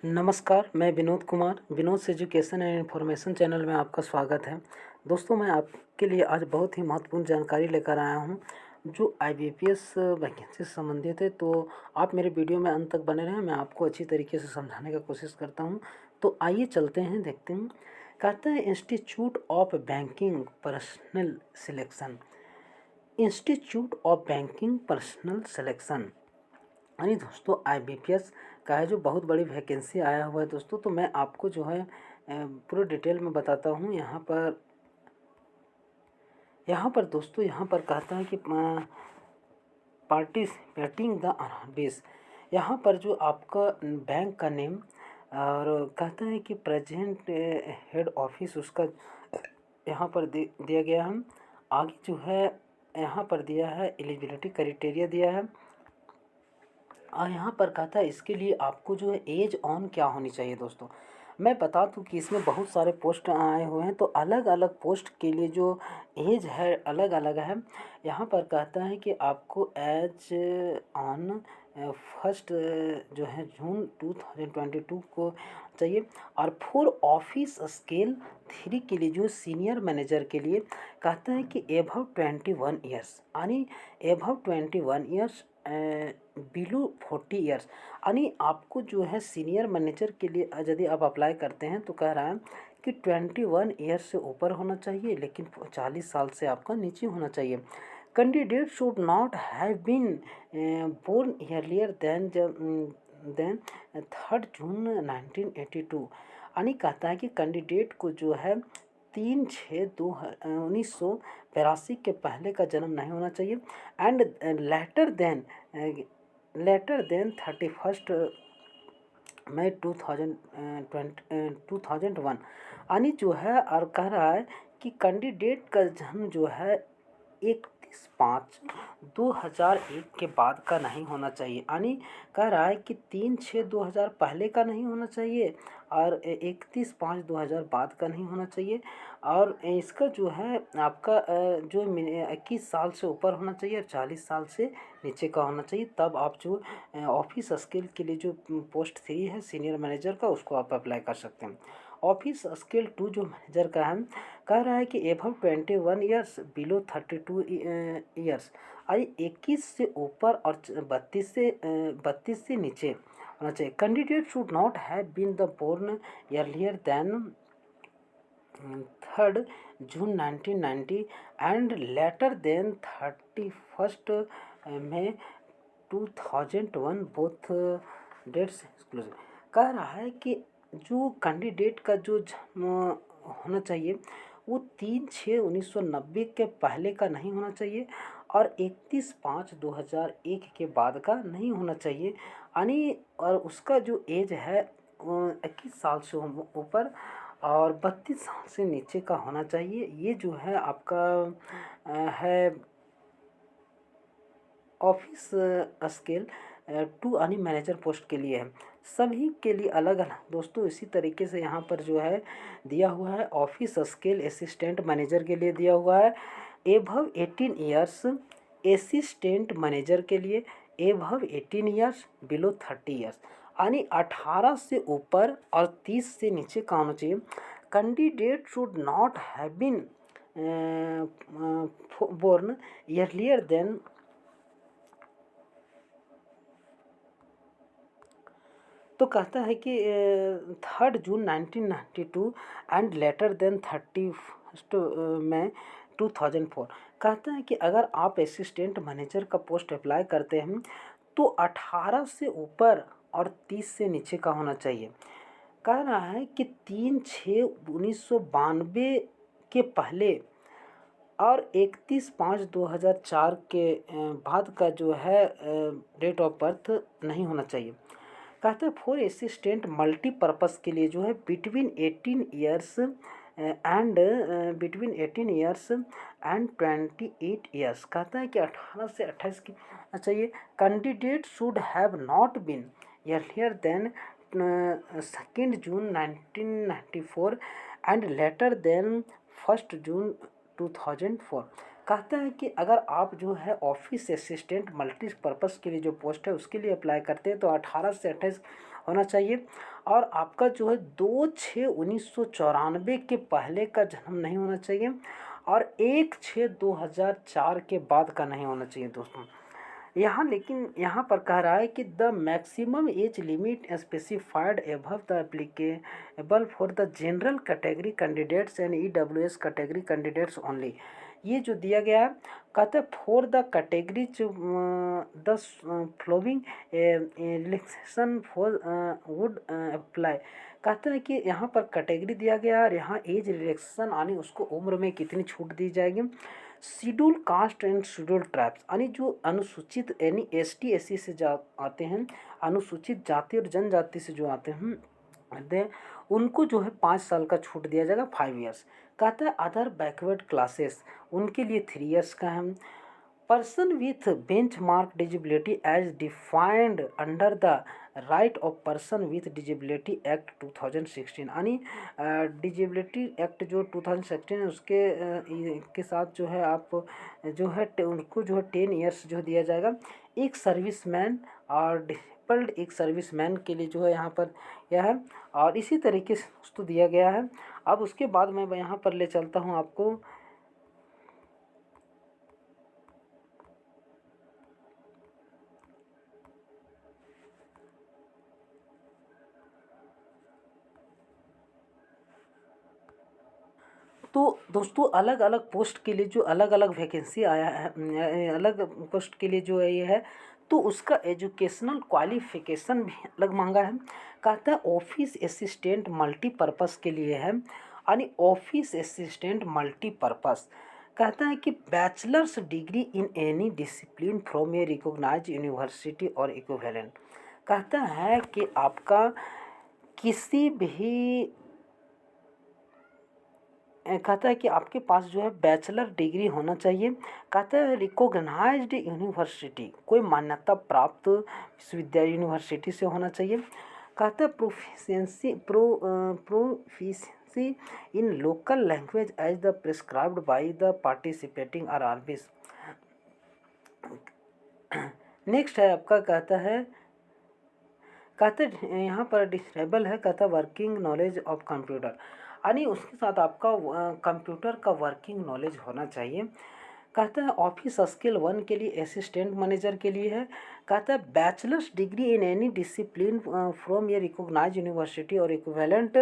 नमस्कार, मैं Vinod Kumar, Vinod's education and information channel में आपका स्वागत है। दोस्तों, मैं आपके लिए आज बहुत ही महत्वपूर्ण जानकारी लेकर आया हूं, जो आईबीपीएस वैकेंसी से संबंधित है। तो आप मेरे वीडियो में अंत तक बने रहें, मैं आपको अच्छी तरीके से समझाने का कोशिश करता हूं। तो आइए चलते हैं, देखते हैं। कहते हैं institute of banking personal selection, institute of banking personal selection यानी दोस्तों आईबीपीएस का है, जो बहुत बड़ी वैकेंसी आया हुआ है दोस्तों। तो मैं आपको जो है पूरे डिटेल में बताता हूँ। यहाँ पर दोस्तों, यहाँ पर कहता है कि पार्टिसिपेटिंग द बेस, यहाँ पर जो आपका बैंक का नेम, और कहता है कि प्रेजेंट हेड ऑफिस उसका यहाँ पर दिया गया है। आगे जो है यहाँ पर दिया है एलिजिबिलिटी क्राइटेरिया दिया है। और यहाँ पर कहता है इसके लिए आपको जो है एज ऑन क्या होनी चाहिए दोस्तों। मैं बता दूं कि इसमें बहुत सारे पोस्ट आए हुए हैं, तो अलग अलग पोस्ट के लिए जो एज है अलग अलग है। यहाँ पर कहता है कि आपको एज ऑन फर्स्ट जो है जून 2022 को चाहिए। और फोर ऑफिस स्केल 3 के लिए जो सीनियर मैनेजर के लिए कहता है कि एभव 21 ईयर्स, यानी एभव 21 ईयर्स बिलो 40 ईयर्स, यानी आपको जो है सीनियर मैनेजर के लिए यदि आप अप्लाई करते हैं तो कह रहा है कि 21 ईयर्स से ऊपर होना चाहिए, लेकिन 40 साल से आपका नीचे होना चाहिए। Candidate should not have been born earlier than 3 June 1982, यानी कहता है कि कैंडिडेट को जो है 3/6/1982 के पहले का जन्म नहीं होना चाहिए। एंड लेटर देन 31 मई 2001, यानी जो है और कह रहा है कि कैंडिडेट का जन्म जो है 31/5/2001 के बाद का नहीं होना चाहिए। यानी कह रहा है कि 3/6/2000 पहले का नहीं होना चाहिए और 31/5/2000 बाद का नहीं होना चाहिए। और इसका जो है आपका जो 21 साल से ऊपर होना चाहिए और 40 साल से नीचे का होना चाहिए। तब आप जो ऑफिस स्किल के लिए जो पोस्ट 3 है सीनियर मैनेजर का, उसको आप अप्लाई कर सकते हैं। ऑफिस स्केल 2 जो मैनेजर का है, कह रहा है कि एभव 21 ईयर्स बिलो 32 ईयर्स, आई 21 से ऊपर और 32 से नीचे होना चाहिए। Candidate should not have been the born earlier than 3 June 1990 and later than 31 May 2001, both dates exclusive. कह रहा है कि जो कैंडिडेट का जो जन्म होना चाहिए वो 3/6/1990 के पहले का नहीं होना चाहिए और 31/5/2001 के बाद का नहीं होना चाहिए, यानी और उसका जो एज है 21 साल से ऊपर और 32 साल से नीचे का होना चाहिए। ये जो है आपका है ऑफिस स्केल 2 यानी मैनेजर पोस्ट के लिए है। सभी के लिए अलग अलग दोस्तों इसी तरीके से यहाँ पर जो है दिया हुआ है। ऑफिस स्केल असिस्टेंट मैनेजर के लिए दिया हुआ है एभव 18 ईयर्स, असिस्टेंट मैनेजर के लिए एभव 18 ईयर्स बिलो 30 ईयर्स, यानी 18 से ऊपर और 30 से नीचे का होना चाहिए। Candidate should not have been born earlier than तो कहता है कि 3 June 1992 and later than 31 May 2004। कहता है कि अगर आप असिस्टेंट मैनेजर का पोस्ट अप्लाई करते हैं तो 18 से ऊपर और 30 से नीचे का होना चाहिए। कह रहा है कि 3/6/1992 के पहले और 31/5/2004 के बाद का जो है डेट ऑफ बर्थ नहीं होना चाहिए। कहते हैं फॉर असिस्टेंट मल्टीपर्पज़ के लिए जो है बिटवीन 18 ईयर्स एंड 28 ईयर्स। कहता है कि 18 से 28 की चाहिए। Candidate should have not been earlier than 2 June 1994 and later than 1 June 2004। कहता है कि अगर आप जो है ऑफिस असिस्टेंट मल्टीपर्पज़ के लिए जो पोस्ट है उसके लिए अप्लाई करते हैं तो 18 से 28 होना चाहिए और आपका जो है 2/6/1994 के पहले का जन्म नहीं होना चाहिए और 1/6/2004 के बाद का नहीं होना चाहिए दोस्तों। यहाँ लेकिन यहाँ पर कह रहा है कि the maximum age limit specified above the applicable for the general category candidates and EWS category candidates only. ये जो दिया गया है, कहते हैं for the category the flowing relaxation for would apply. कहते हैं कि यहाँ पर कैटेगरी दिया गया है और यहाँ एज रिलैक्सेशन यानी उसको उम्र में कितनी छूट दी जाएगी। Schedule caste and schedule tribes यानी जो अनुसूचित यानी ST SC से आते हैं, अनुसूचित जाति और जनजाति से जो आते हैं उनको जो है 5 साल का छूट दिया जाएगा, 5 ईयर्स। कहता है अदर बैकवर्ड क्लासेस उनके लिए 3 ईयर्स का है। Person with benchmark disability as defined under the right of person with disability act 2016 यानी डिजिबिलिटी एक्ट जो 2016 है उसके के साथ जो है आप जो है उनको जो है 10 ईयर्स जो दिया जाएगा। एक सर्विसमैन और डिसेबल्ड एक सर्विसमैन के लिए जो है यहाँ पर यह है और इसी तरीके से दोस्तों दिया गया है। अब उसके बाद मैं यहाँ पर ले चलता हूँ आपको तो दोस्तों अलग अलग पोस्ट के लिए जो अलग अलग वैकेंसी आया है, अलग पोस्ट के लिए जो है ये है, तो उसका एजुकेशनल क्वालिफिकेशन भी अलग मांगा है। कहता है ऑफिस असिस्टेंट मल्टीपर्पज़ के लिए है यानी ऑफिस असिस्टेंट मल्टीपर्पज़। कहता है कि bachelors degree in any discipline from a recognised university और इक्विवेलेंट। कहता है कि आपका किसी भी कहता है कि आपके पास जो है बैचलर डिग्री होना चाहिए। कहता है रिकॉग्नाइज्ड यूनिवर्सिटी कोई मान्यता प्राप्त विश्वविद्यालय यूनिवर्सिटी से होना चाहिए। कहता है proficiency in local language as the prescribed by the participating RRBs. Next है आपका कहते यहाँ पर डिसेबल है। कहता वर्किंग नॉलेज ऑफ कंप्यूटर यानी उसके साथ आपका कंप्यूटर का वर्किंग नॉलेज होना चाहिए। कहता है ऑफिस स्किल 1 के लिए असिस्टेंट मैनेजर के लिए है। कहता है bachelors degree in any discipline from a recognised university और इक्विवेलेंट।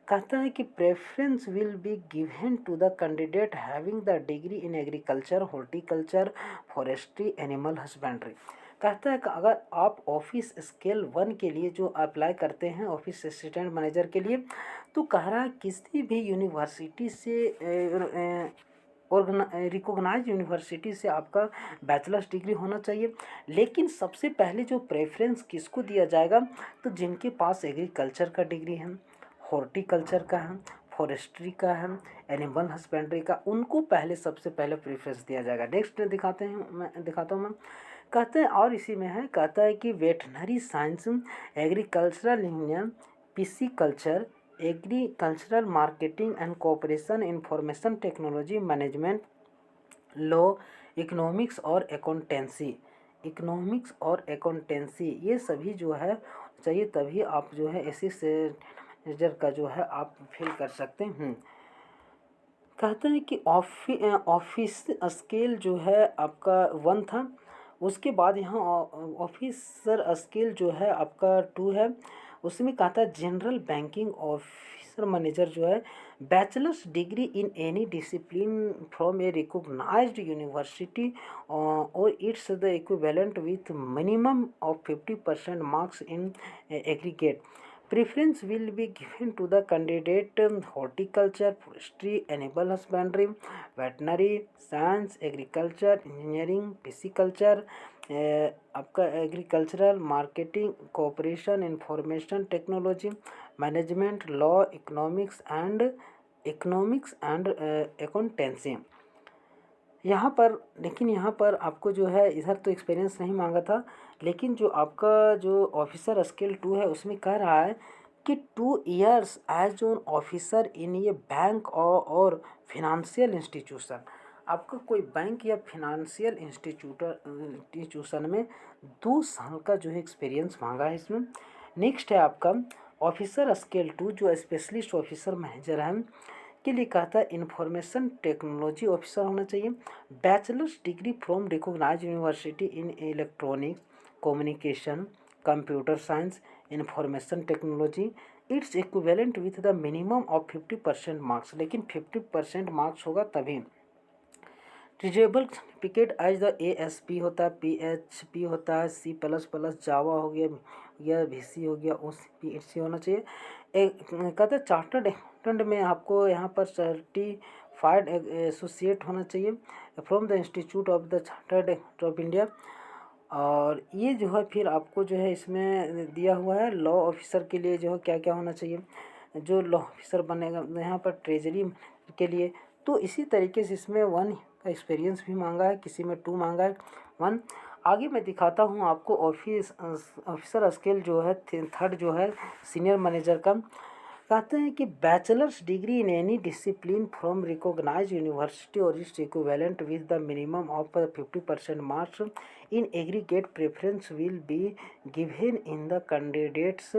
कहता है कि preference will be given to the candidate having the degree in agriculture, horticulture, forestry, animal husbandry. कहता है कि अगर आप ऑफिस स्केल 1 के लिए जो अप्लाई करते हैं ऑफिस असिस्टेंट मैनेजर के लिए, तो कह रहा है किसी भी यूनिवर्सिटी से रिकॉग्नाइज यूनिवर्सिटी से आपका बैचलर्स डिग्री होना चाहिए। लेकिन सबसे पहले जो प्रेफरेंस किसको दिया जाएगा, तो जिनके पास एग्रीकल्चर का डिग्री है, हॉर्टिकल्चर का है, फॉरेस्ट्री का है, एनिमल हस्बेंड्री का, उनको पहले सबसे पहले प्रेफरेंस दिया जाएगा। नेक्स्ट दिखाता हूँ मैं। कहते हैं और इसी में है, कहता है कि veterinary science, agricultural engineer, pisciculture, agricultural marketing and cooperation, information technology management, law, economics और अकाउंटेंसी ये सभी जो है चाहिए, तभी आप जो है मैनेजर का जो है आप फिल कर सकते हैं। कहते हैं कि ऑफिस स्केल जो है आपका 1 था, उसके बाद यहाँ ऑफिसर स्केल जो है आपका 2 है। उसमें कहता है जनरल बैंकिंग ऑफिसर मैनेजर जो है bachelors degree in any discipline from a recognised university और its the equivalent with minimum of 50% marks in aggregate. Preference will be given to the candidate horticulture, forestry, animal husbandry, veterinary science, agriculture, engineering, pisciculture, आपका agricultural marketing, cooperation, information technology, management, law, economics and accountancy. यहाँ पर लेकिन यहाँ पर आपको जो है इधर तो एक्सपीरियंस नहीं मांगा था, लेकिन जो आपका जो ऑफिसर स्केल 2 है उसमें कह रहा है कि 2 years as on officer in ये बैंक और फिनंशियल इंस्टीट्यूशन। आपका कोई बैंक या फिनंशियल इंस्टीट्यूशन में 2 साल का जो है एक्सपीरियंस मांगा है इसमें। नेक्स्ट है आपका ऑफिसर स्केल 2 जो स्पेशलिस्ट ऑफिसर मैनेजर हैं के लिए कहता है इंफॉर्मेशन टेक्नोलॉजी ऑफिसर होना चाहिए। Bachelor's degree from recognised university in electronics communication computer science information technology its equivalent with the minimum of 50% marks, लेकिन 50% मार्क्स होगा तभी। ट्रीजेबल सर्टिफिकेट एज द ASP होता है, PHP होता है, C++ जावा हो गया या VC हो गया, OCPHC होना चाहिए। एक कहते हैं चार्टर्ड अकाउंटेंट में आपको यहाँ पर सर्टिफाइड एसोसिएट होना चाहिए from the institute of the chartered accountant of India. और ये जो है फिर आपको जो है इसमें दिया हुआ है लॉ ऑफिसर के लिए जो है क्या क्या होना चाहिए, जो लॉ ऑफिसर बनेगा यहाँ पर ट्रेजरी के लिए। तो इसी तरीके से इसमें 1 का एक्सपीरियंस भी मांगा है, किसी में 2 मांगा है 1। आगे मैं दिखाता हूँ आपको ऑफिसर स्केल जो है 3rd जो है सीनियर मैनेजर का। कहते हैं कि bachelors degree in any discipline from recognised university और its equivalent with the minimum of 50% marks in aggregate preference will be given in the candidates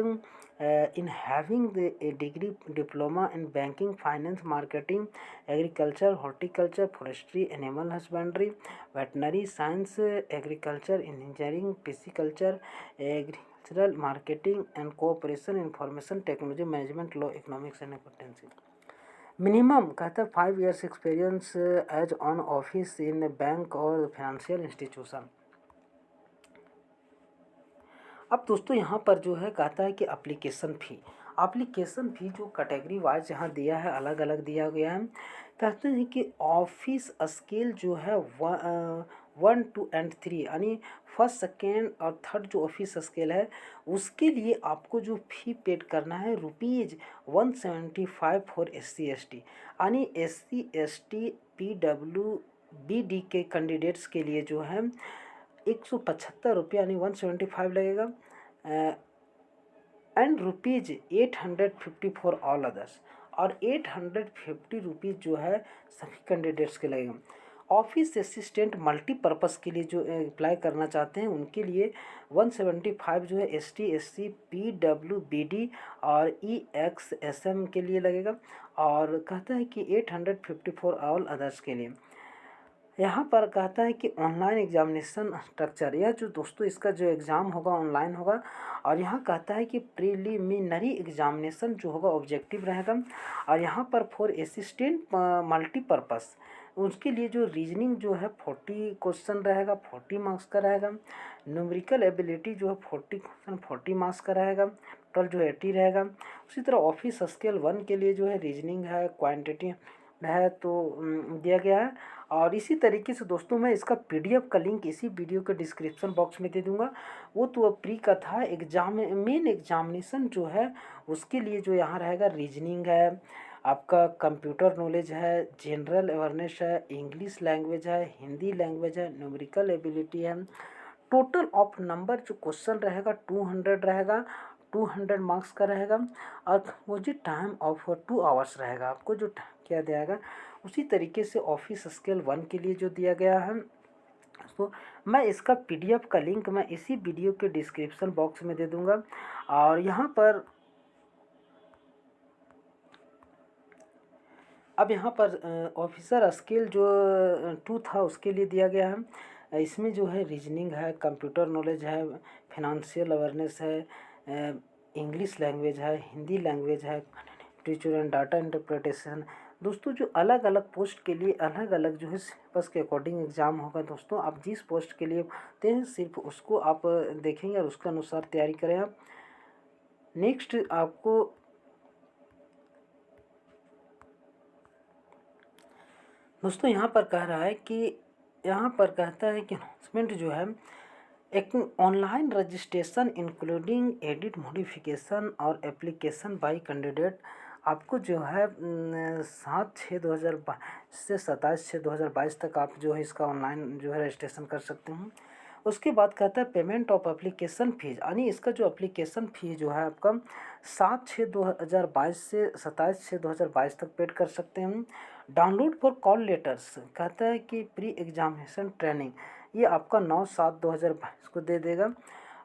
in having a degree diploma in banking, finance, marketing, agriculture, horticulture, forestry, animal husbandry, veterinary science, agriculture, engineering, pisciculture, agricultural marketing and cooperation, information technology, management, law, economics and accountancy। Minimum कहता है 5 years experience as on office in bank और financial institution. अब दोस्तों यहाँ पर जो है कहता है कि एप्लीकेशन फ़ी जो कैटेगरी वाइज यहाँ दिया है अलग अलग दिया गया है। कहते हैं कि ऑफिस स्केल जो है 1, 2 and 3 यानी 1st, 2nd और 3rd जो ऑफिस स्केल है उसके लिए आपको जो फ़ी पेड करना है ₹175 फॉर SC ST, यानी SC ST PWBD के कैंडिडेट्स के लिए जो है ₹175 यानी 175 लगेगा एंड ₹850 फॉर ऑल अदर्स, और ₹850 जो है सभी कैंडिडेट्स के लगेगा। ऑफिस असिस्टेंट मल्टीपर्पज़ के लिए जो अप्लाई करना चाहते हैं उनके लिए 175 जो है ST SC PWBD और EXSM के लिए लगेगा, और कहता है कि 850 फॉर ऑल अदर्स के लिए। यहाँ पर कहता है कि ऑनलाइन एग्जामिनेशन स्ट्रक्चर, यह जो दोस्तों इसका जो एग्ज़ाम होगा ऑनलाइन होगा, और यहाँ कहता है कि प्रीलिमिनरी एग्जामिनेशन जो होगा ऑब्जेक्टिव रहेगा, और यहाँ पर फॉर असिस्टेंट मल्टीपर्पज़ उसके लिए जो रीजनिंग जो है 40 क्वेश्चन रहेगा, 40 मार्क्स का रहेगा। न्यूमेरिकल एबिलिटी जो है 40 क्वेश्चन 40 मार्क्स का रहेगा, टोटल जो 80 रहेगा। उसी तरह ऑफिस स्केल 1 के लिए जो है रीजनिंग है, क्वांटिटी है तो दिया गया है। और इसी तरीके से दोस्तों मैं इसका PDF का लिंक इसी वीडियो के डिस्क्रिप्शन बॉक्स में दे दूंगा। वो तो प्री का था, मेन एग्जामिनेशन जो है उसके लिए जो यहाँ रहेगा रीजनिंग है, आपका कंप्यूटर नॉलेज है, जनरल अवेयरनेस है, इंग्लिश लैंग्वेज है, हिंदी लैंग्वेज है, न्यूमेरिकल एबिलिटी है। टोटल ऑफ नंबर जो क्वेश्चन रहेगा 200 रहेगा, 200 मार्क्स का रहेगा, और वो जो टाइम ऑफ 2 आवर्स रहेगा, आपको जो क्या दिया जाएगा उसी तरीके से ऑफिस स्केल 1 के लिए जो दिया गया है। तो मैं इसका PDF का लिंक मैं इसी वीडियो के डिस्क्रिप्शन बॉक्स में दे दूंगा। और यहाँ पर अब यहाँ पर ऑफिसर स्केल जो 2 था उसके लिए दिया गया है। इसमें जो है रीजनिंग है, कंप्यूटर नॉलेज है, फिनंशियल अवेयरनेस है, इंग्लिश लैंग्वेज है, हिंदी लैंग्वेज है, टीचर एंड डाटा इंटरप्रिटेशन। दोस्तों जो अलग अलग पोस्ट के लिए अलग अलग जो है सिलेबस के अकॉर्डिंग एग्ज़ाम होगा। दोस्तों आप जिस पोस्ट के लिए देते हैं सिर्फ उसको आप देखेंगे और उसके अनुसार तैयारी करें आप। नेक्स्ट आपको दोस्तों यहाँ पर कह रहा है कि यहाँ पर कहता है कि अनाउंसमेंट जो है एक online registration including edit modification और एप्लीकेशन बाय कैंडिडेट आपको जो है 7/6/2022 से 27/6/2022 तक आप जो है इसका ऑनलाइन जो है रजिस्ट्रेशन कर सकते हैं। उसके बाद कहता है पेमेंट ऑफ एप्लीकेशन फ़ीस, यानी इसका जो एप्लीकेशन फ़ी जो है आपका 7/6/2022 से 27/6/2022 तक पेड कर सकते हैं। डाउनलोड फॉर कॉल लेटर्स कहता है कि प्री एग्जामिनेशन ट्रेनिंग ये आपका 9/7/2022 को दे देगा।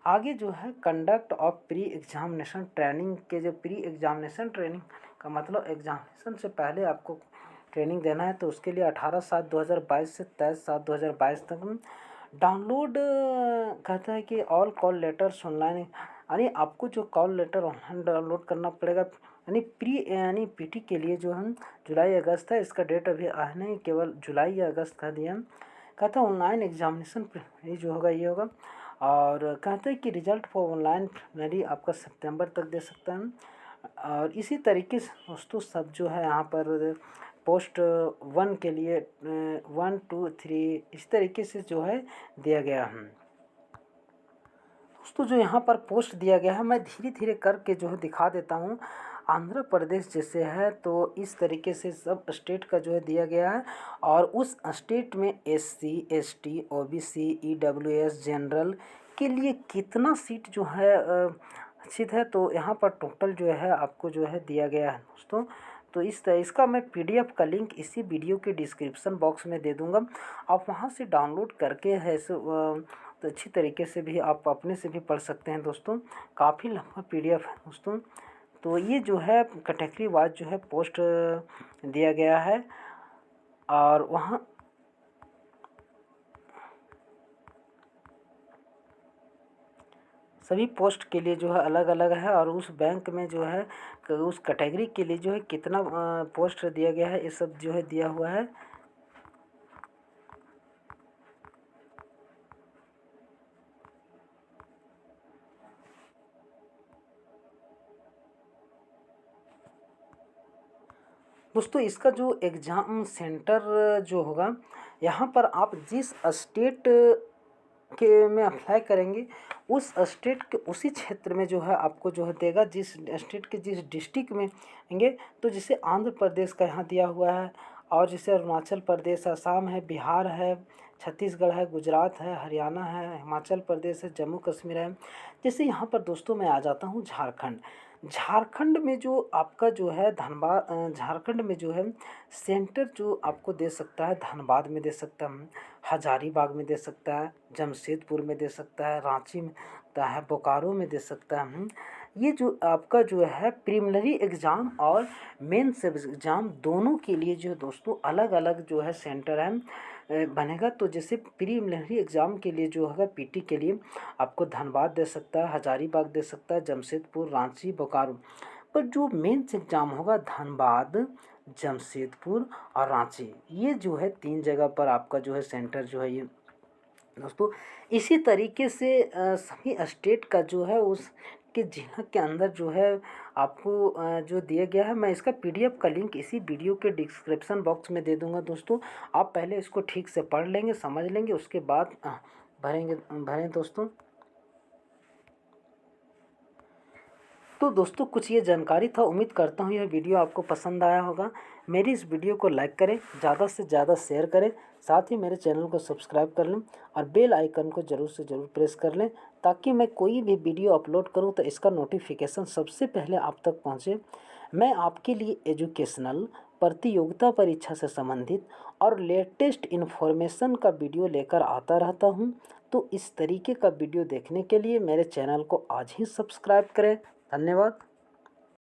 आगे जो है conduct of pre examination training के, जो प्री एग्जामिनेशन ट्रेनिंग का मतलब एग्जामिनेशन से पहले आपको ट्रेनिंग देना है, तो उसके लिए 18/7/2022 से 23/7/2022 तक डाउनलोड कहता है कि ऑल कॉल लेटर्स ऑनलाइन, यानी आपको जो कॉल लेटर ऑनलाइन डाउनलोड करना पड़ेगा। यानी पीटी के लिए जो हम जुलाई अगस्त है, इसका डेट अभी आया नहीं, केवल जुलाई या अगस्त का दिया। कहता है ऑनलाइन एग्जामिनेशन ये जो होगा ये होगा, और कहते हैं कि रिजल्ट फॉर ऑनलाइन प्रिलिमिनरी आपका सितंबर तक दे सकता है। और इसी तरीके से दोस्तों सब जो है यहाँ पर पोस्ट 1 के लिए 1 2 3 इस तरीके से जो है दिया गया है। दोस्तों जो यहाँ पर पोस्ट दिया गया है, मैं धीरे धीरे करके जो है दिखा देता हूँ। आंध्र प्रदेश जैसे है तो इस तरीके से सब स्टेट का जो है दिया गया है, और उस स्टेट में SC ST OBC EWS general के लिए कितना सीट जो है निश्चित है, तो यहाँ पर टोटल जो है आपको जो है दिया गया है दोस्तों। तो इसका मैं PDF का लिंक इसी वीडियो के डिस्क्रिप्शन बॉक्स में दे दूँगा, आप वहाँ से डाउनलोड करके है तो अच्छी तरीके से भी आप अपने से भी पढ़ सकते हैं दोस्तों। काफ़ी लंबा PDF है दोस्तों। तो ये जो है कैटेगरी वाइज जो है पोस्ट दिया गया है, और वहाँ सभी पोस्ट के लिए जो है अलग अलग है, और उस बैंक में जो है उस कैटेगरी के लिए जो है कितना पोस्ट दिया गया है, ये सब जो है दिया हुआ है। दोस्तों इसका जो एग्ज़ाम सेंटर जो होगा, यहाँ पर आप जिस स्टेट के में अप्लाई करेंगे, उस स्टेट के उसी क्षेत्र में जो है आपको जो है देगा, जिस स्टेट के जिस डिस्ट्रिक्ट में होंगे। तो जैसे आंध्र प्रदेश का यहाँ दिया हुआ है, और जैसे अरुणाचल प्रदेश, असम है, बिहार है, छत्तीसगढ़ है, गुजरात है, हरियाणा है, हिमाचल प्रदेश है, जम्मू कश्मीर है। जैसे यहाँ पर दोस्तों मैं आ जाता हूँ झारखंड। झारखंड में जो आपका जो है धनबाद, झारखंड में जो है सेंटर जो आपको दे सकता है, धनबाद में दे सकता है, हजारीबाग में दे सकता है, जमशेदपुर में दे सकता है, रांची में देता है, बोकारो में दे सकता है। ये जो आपका जो है प्रीलिमिनरी एग्ज़ाम और मेंस एग्ज़ाम दोनों के लिए जो दोस्तों अलग अलग जो है सेंटर है बनेगा। तो जैसे प्रीलिमिनरी एग्ज़ाम के लिए जो होगा पीटी के लिए आपको धनबाद दे सकता है, हजारीबाग दे सकता है, जमशेदपुर, रांची, बोकारो। पर जो मेंस एग्ज़ाम होगा धनबाद, जमशेदपुर और रांची, ये जो है 3 जगह पर आपका जो है सेंटर जो है ये दोस्तों। इसी तरीके से सभी स्टेट का जो है उसके जिला के अंदर जो है आपको जो दिया गया है, मैं इसका PDF का लिंक इसी वीडियो के डिस्क्रिप्शन बॉक्स में दे दूंगा दोस्तों। आप पहले इसको ठीक से पढ़ लेंगे, समझ लेंगे, उसके बाद भरें दोस्तों। तो दोस्तों कुछ ये जानकारी था, उम्मीद करता हूँ यह वीडियो आपको पसंद आया होगा। मेरी इस वीडियो को लाइक करें, ज़्यादा से ज़्यादा शेयर करें, साथ ही मेरे चैनल को सब्सक्राइब कर लें, और बेल आइकन को ज़रूर से ज़रूर प्रेस कर लें, ताकि मैं कोई भी वीडियो अपलोड करूँ तो इसका नोटिफिकेशन सबसे पहले आप तक पहुँचे। मैं आपके लिए एजुकेशनल, प्रतियोगिता परीक्षा से संबंधित और लेटेस्ट इन्फॉर्मेशन का वीडियो लेकर आता रहता हूँ। तो इस तरीके का वीडियो देखने के लिए मेरे चैनल को आज ही सब्सक्राइब करें। धन्यवाद।